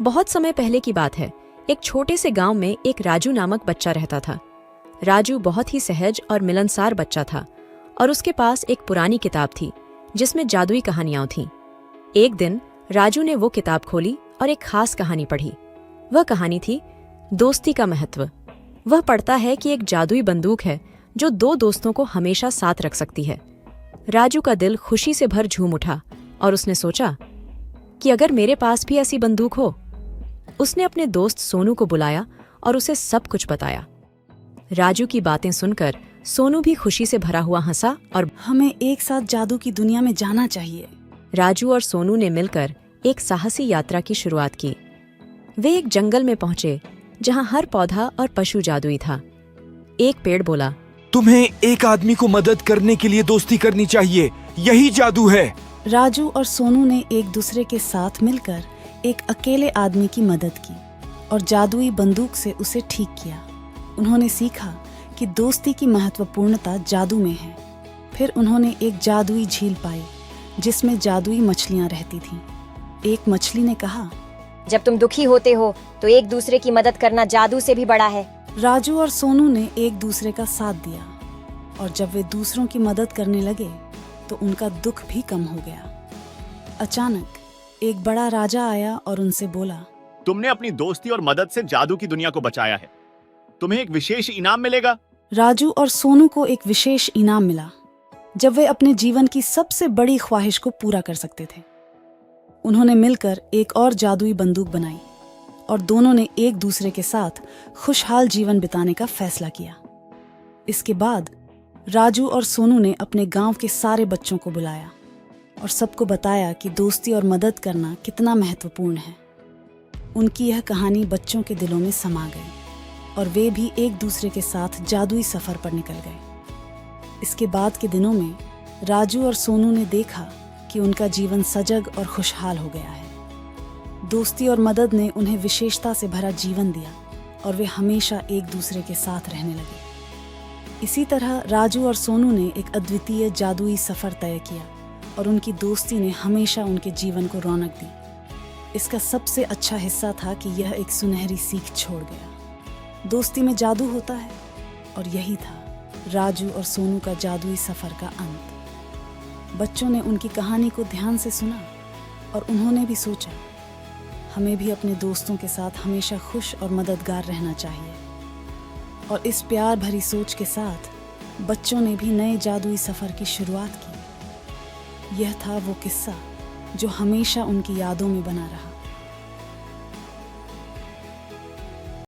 बहुत समय पहले की बात है। एक छोटे से गांव में एक राजू नामक बच्चा रहता था। राजू बहुत ही सहज और मिलनसार बच्चा था और उसके पास एक पुरानी किताब थी जिसमें जादुई कहानियां थीं। एक दिन राजू ने वो किताब खोली और एक खास कहानी पढ़ी। वह कहानी थी दोस्ती का महत्व। वह पढ़ता है कि एक जादुई बंदूक है जो दो दोस्तों को हमेशा साथ रख सकती है। राजू का दिल खुशी से भर झूम उठा और उसने सोचा कि अगर मेरे पास भी ऐसी बंदूक हो। उसने अपने दोस्त सोनू को बुलाया और उसे सब कुछ बताया। राजू की बातें सुनकर सोनू भी खुशी से भरा हुआ हंसा और हमें एक साथ जादू की दुनिया में जाना चाहिए। राजू और सोनू ने मिलकर एक साहसी यात्रा की शुरुआत की। वे एक जंगल में पहुंचे जहां हर पौधा और पशु जादुई था। एक पेड़ बोला, तुम्हें एक आदमी को मदद करने के लिए दोस्ती करनी चाहिए, यही जादू है। राजू और सोनू ने एक दूसरे के साथ मिलकर एक अकेले आदमी की मदद की और जादुई बंदूक से उसे ठीक किया। उन्होंने सीखा कि दोस्ती की महत्वपूर्णता जादू में है। फिर उन्होंने एक जादुई झील पाई जिसमें जादुई मछलियां रहती थीं। एक मछली ने कहा, जब तुम दुखी होते हो तो एक दूसरे की मदद करना जादू से भी बड़ा है। राजू और सोनू ने एक दूसरे का साथ दिया और जब वे दूसरों की मदद करने लगे तो उनका दुख भी कम हो गया। अचानक एक बड़ा राजा आया और उनसे बोला, तुमने अपनी दोस्ती और मदद से जादू की दुनिया को बचाया है। तुम्हें एक विशेष इनाम मिलेगा। राजू और सोनू को एक विशेष इनाम मिला जब वे अपने जीवन की सबसे बड़ी ख्वाहिश को पूरा कर सकते थे। उन्होंने मिलकर एक और जादुई बंदूक बनाई और दोनों ने एक दूसरे के साथ खुशहाल जीवन बिताने का फैसला किया। इसके बाद राजू और सोनू ने अपने गांव के सारे बच्चों को बुलाया और सबको बताया कि दोस्ती और मदद करना कितना महत्वपूर्ण है। उनकी यह कहानी बच्चों के दिलों में समा गई और वे भी एक दूसरे के साथ जादुई सफर पर निकल गए। इसके बाद के दिनों में राजू और सोनू ने देखा कि उनका जीवन सजग और खुशहाल हो गया है। दोस्ती और मदद ने उन्हें विशेषता से भरा जीवन दिया और वे हमेशा एक दूसरे के साथ रहने लगे। इसी तरह राजू और सोनू ने एक अद्वितीय जादुई सफर तय किया और उनकी दोस्ती ने हमेशा उनके जीवन को रौनक दी। इसका सबसे अच्छा हिस्सा था कि यह एक सुनहरी सीख छोड़ गया। दोस्ती में जादू होता है और यही था राजू और सोनू का जादुई सफर का अंत। बच्चों ने उनकी कहानी को ध्यान से सुना और उन्होंने भी सोचा, हमें भी अपने दोस्तों के साथ हमेशा खुश और मददगार रहना चाहिए। और इस प्यार भरी सोच के साथ बच्चों ने भी नए जादुई सफर की शुरुआत की। यह था वो किस्सा जो हमेशा उनकी यादों में बना रहा।